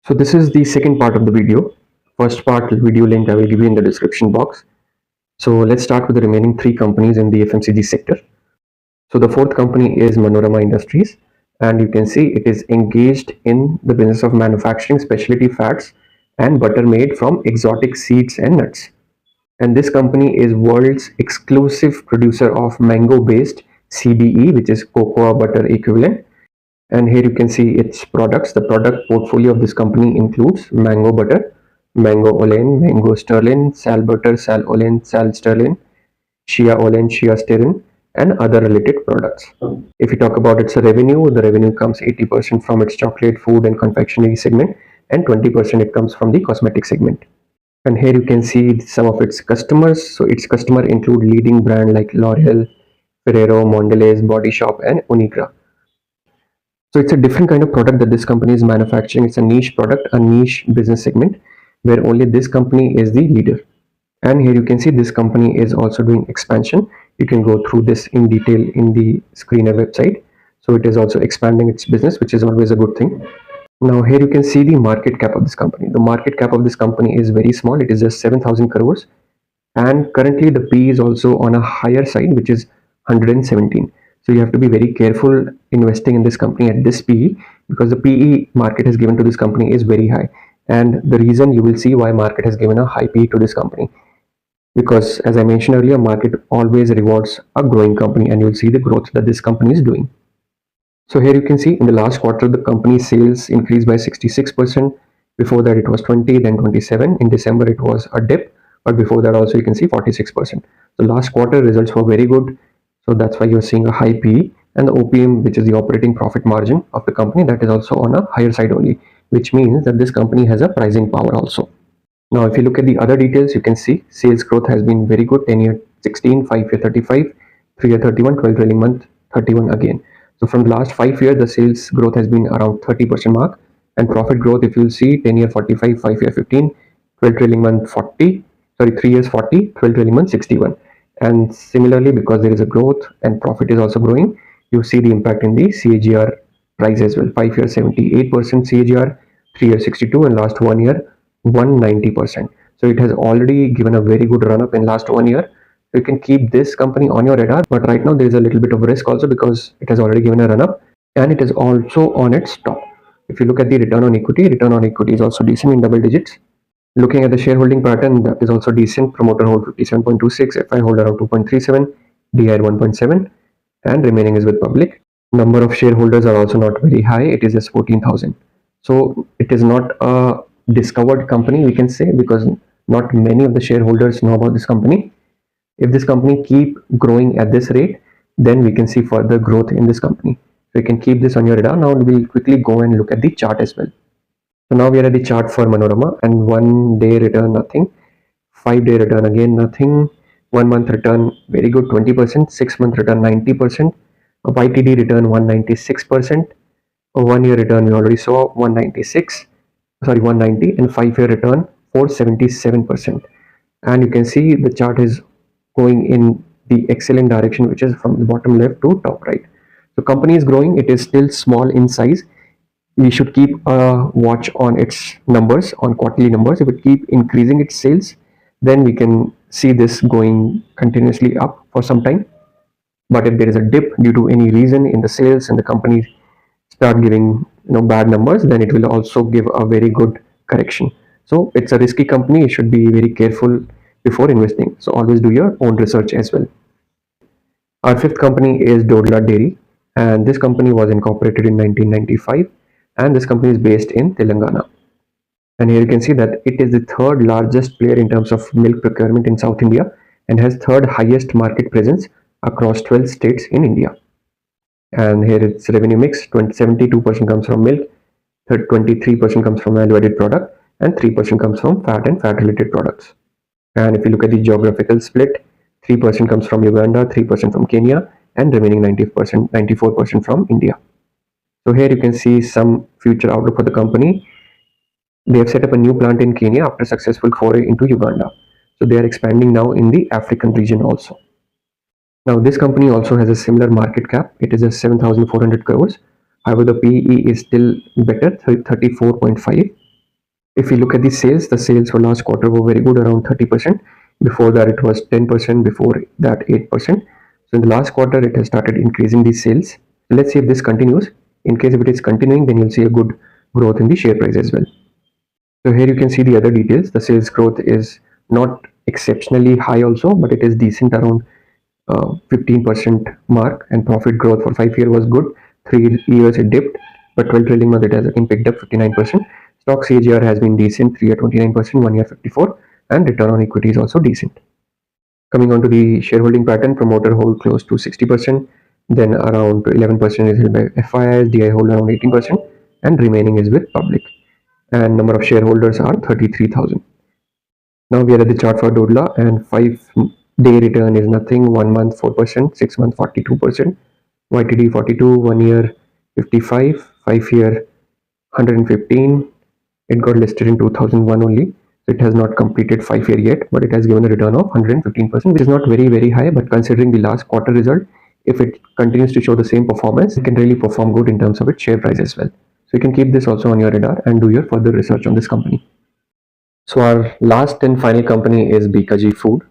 So this is the second part of the video. First part video link I will give you in the description box. So let's start with the remaining three companies in the FMCG sector. So the fourth company is Manorama Industries, and you can see it is engaged in the business of manufacturing specialty fats and butter made from exotic seeds and nuts. And this company is world's exclusive producer of mango based CBE, which is cocoa butter equivalent. And here you can see its products. The product portfolio of this company includes mango butter, mango olein, mango sterling, sal butter, sal olein, sal sterling, shea olein, shea stearin, and other related products. If you talk about its revenue, the revenue comes 80% from its chocolate, food and confectionery segment, and 20% it comes from the cosmetic segment. And here you can see some of its customers. So its customer include leading brand like L'Oreal, Ferrero, Mondelez, Body Shop, and Uniqlo. So it's a different kind of product that this company is manufacturing. It's a niche product, a niche business segment where only this company is the leader. And here you can see this company is also doing expansion. You can go through this in detail in the screener website. So it is also expanding its business, which is always a good thing. Now here you can see the market cap of this company. The market cap of this company is very small. It is just 7,000 crores. And currently the P is also on a higher side, which is 117. So you have to be very careful investing in this company at this PE, because the PE market has given to this company is very high. And the reason you will see why market has given a high PE to this company, because as I mentioned earlier, market always rewards a growing company, and you'll see the growth that this company is doing. So here you can see in the last quarter, the company's sales increased by 66%. Before that it was 20, then 27. In December it was a dip, but before that also you can see 46%. The last quarter results were very good. So that's why you're seeing a high PE, and the OPM, which is the operating profit margin of the company, that is also on a higher side only, which means that this company has a pricing power also. Now, if you look at the other details, you can see sales growth has been very good. 10-year 16, 5-year 35, 3-year 31, 12 trailing month 31 again. So from the last 5 years, the sales growth has been around 30% mark, and profit growth, if you'll see, 10-year 45, 5-year 15, 12 trailing month 40, 3 years 40, 12 trailing month 61. And similarly, because there is a growth and profit is also growing, you see the impact in the CAGR price as well. 5 years 78% CAGR, 3 years 62, and last 1 year 190%. So it has already given a very good run up in last 1 year. So you can keep this company on your radar, but right now there is a little bit of risk also, because it has already given a run up and it is also on its top. If you look at the return on equity is also decent in double digits. Looking at the shareholding pattern, that is also decent. Promoter hold 57.26, FI hold around 2.37, DI 1.7, and remaining is with public. Number of shareholders are also not very high. It is just 14,000. So it is not a discovered company, we can say, because not many of the shareholders know about this company. If this company keep growing at this rate, then we can see further growth in this company. So you can keep this on your radar. Now we'll quickly go and look at the chart as well. So now we are at the chart for Manorama, and 1 day return nothing, 5 day return again nothing, 1 month return very good 20%, 6 month return 90%, a YTD return 196%, a 1 year return we already saw 190, and 5 year return 477%. And you can see the chart is going in the excellent direction, which is from the bottom left to top right. So company is growing. It is still small in size. We should keep a watch on its numbers, on quarterly numbers. If it keep increasing its sales, then we can see this going continuously up for some time. But if there is a dip due to any reason in the sales and the company start giving bad numbers, then it will also give a very good correction. So it's a risky company. You should be very careful before investing. So always do your own research as well. Our fifth company is Dodla Dairy, and this company was incorporated in 1995, and this company is based in Telangana. And here you can see that it is the third largest player in terms of milk procurement in South India, and has third highest market presence across 12 states in India. And here its revenue mix: 72% comes from milk, 23% comes from value-added product, and 3% comes from fat and fat-related products. And if you look at the geographical split, 3% comes from Uganda, 3% from Kenya, and remaining 94% from India. So here you can see some future outlook for the company. They have set up a new plant in Kenya after successful foray into Uganda. So they are expanding now in the African region also. Now this company also has a similar market cap. It is a 7,400 crores. However, the PE is still better, 34.5. If we look at the sales for last quarter were very good, around 30%. Before that, it was 10%. Before that, 8%. So in the last quarter, it has started increasing the sales. Let's see if this continues. In case if it is continuing, then you'll see a good growth in the share price as well. So here you can see the other details. The sales growth is not exceptionally high also, but it is decent, around 15% mark, and profit growth for 5 years was good. 3 years it dipped, but 12 trailing month it has again picked up 59%. Stock CAGR has been decent, 3 year 29%, 1 year 54, and return on equity is also decent. Coming on to the shareholding pattern, promoter hold close to 60%, then around 11% is held by FIIs, DI hold around 18%, and remaining is with public. And number of shareholders are 33,000. Now we are at the chart for Dodla, and 5-day return is nothing. 1 month 4%, 6 month 42%, YTD 42, 1 year 55, 5 year 115. It got listed in 2001 only. So it has not completed 5 year yet, but it has given a return of 115%, which is not very high, but considering the last quarter result, if it continues to show the same performance, it can really perform good in terms of its share price as well. So you can keep this also on your radar and do your further research on this company. So our last and final company is Bikaji Food.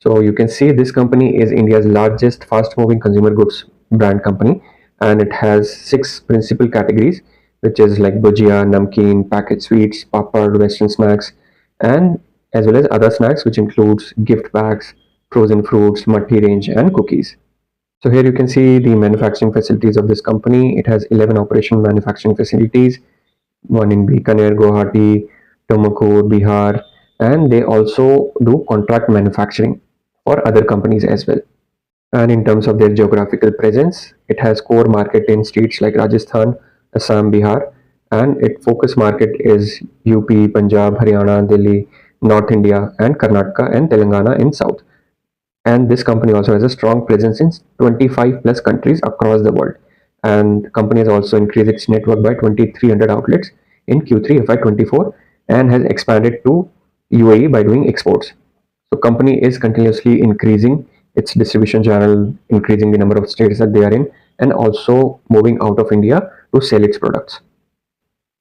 So you can see this company is India's largest fast-moving consumer goods brand company, and it has 6 principal categories, which is like bhujia, namkeen, packaged sweets, papad, western snacks, and as well as other snacks, which includes gift bags, frozen fruits, matti range, and cookies. So here you can see the manufacturing facilities of this company. It has 11 operational manufacturing facilities, one in Bikaner, Guwahati, Tumakuru, Bihar, and they also do contract manufacturing for other companies as well. And in terms of their geographical presence, it has core market in states like Rajasthan, Assam, Bihar, and its focus market is UP, Punjab, Haryana, Delhi, North India, and Karnataka and Telangana in South. And this company also has a strong presence in 25 plus countries across the world. And the company has also increased its network by 2,300 outlets in Q3 FY24 and has expanded to UAE by doing exports. So company is continuously increasing its distribution channel, increasing the number of states that they are in, and also moving out of India to sell its products.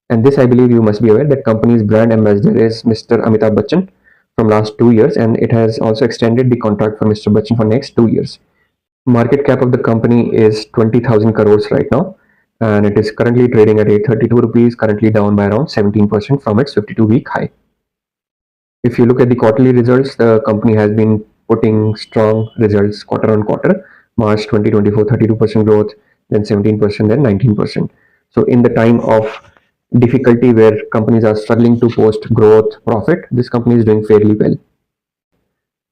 And this, I believe you must be aware, that company's brand ambassador is Mr. Amitabh Bachchan from last 2 years, and it has also extended the contract for Mr. Bachchan for next 2 years. Market cap of the company is 20,000 crores right now, and it is currently trading at 832 rupees, currently down by around 17% from its 52-week high. If you look at the quarterly results, the company has been putting strong results quarter on quarter. March 2024, 32% growth, then 17%, then 19%. So in the time of difficulty where companies are struggling to post growth, profit, this company is doing fairly well.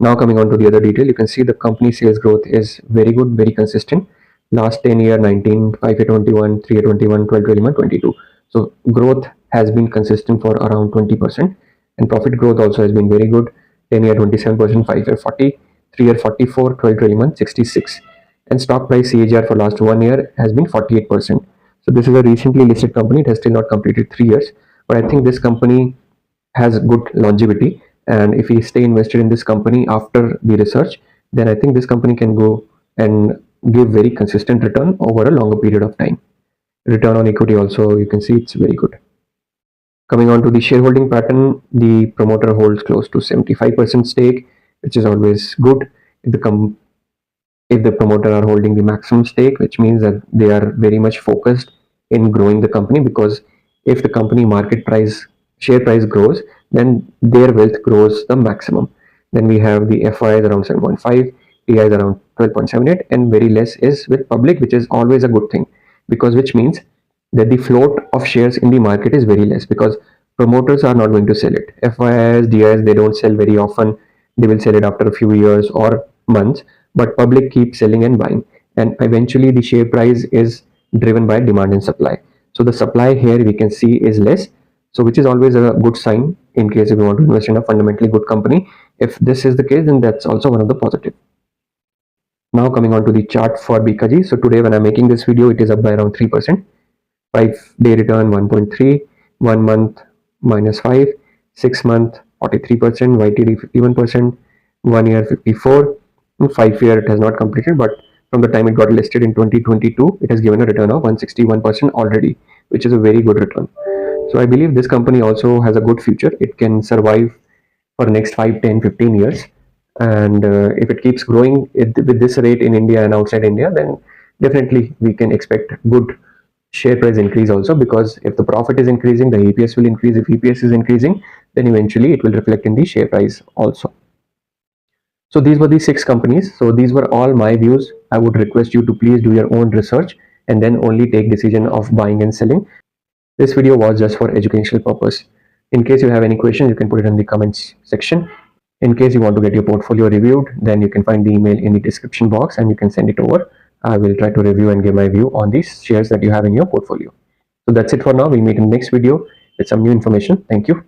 Now coming on to the other detail, you can see the company sales growth is very good, very consistent. Last 10 year, 19, 5 year 21, 3 year 21, 12, 21, 22. So growth has been consistent for around 20%, and profit growth also has been very good. 10 year 27%, 5 year 40, 3 year 44, 12, 21, 66. And stock price CAGR for last 1 year has been 48%. So this is a recently listed company. It has still not completed 3 years, but I think this company has good longevity, and if we stay invested in this company after the research, then I think this company can go and give very consistent return over a longer period of time. Return on equity also, you can see it's very good. Coming on to the shareholding pattern, the promoter holds close to 75% stake, which is always good. If the promoter are holding the maximum stake, which means that they are very much focused in growing the company, because if the company market price, share price grows, then their wealth grows the maximum. Then we have the FIs around 7.5, TIs around 12.78, and very less is with public, which is always a good thing, because which means that the float of shares in the market is very less, because promoters are not going to sell it. FIs, DIs, they don't sell very often. They will sell it after a few years or months, but public keeps selling and buying, and eventually the share price is driven by demand and supply. So the supply here we can see is less, so which is always a good sign in case if you want to invest in a fundamentally good company. If this is the case, then that's also one of the positive. Now coming on to the chart for Bikaji. So today when I'm making this video, it is up by around 3%. 5-day return 1.3, 1 month -5, 6 month 43%, YTD 51%, 1 year 54, 5 year it has not completed, but from the time it got listed in 2022, it has given a return of 161% already, which is a very good return. So I believe this company also has a good future. It can survive for next 5, 10, 15 years. And if it keeps growing with this rate in India and outside India, then definitely we can expect good share price increase also, because if the profit is increasing, the EPS will increase. If EPS is increasing, then eventually it will reflect in the share price also. So these were the 6 companies. So these were all my views. I would request you to please do your own research and then only take decision of buying and selling. This video was just for educational purpose. In case you have any questions, you can put it in the comments section. In case you want to get your portfolio reviewed, then you can find the email in the description box and you can send it over. I will try to review and give my view on these shares that you have in your portfolio. So that's it for now. We'll meet in the next video with some new information. Thank you.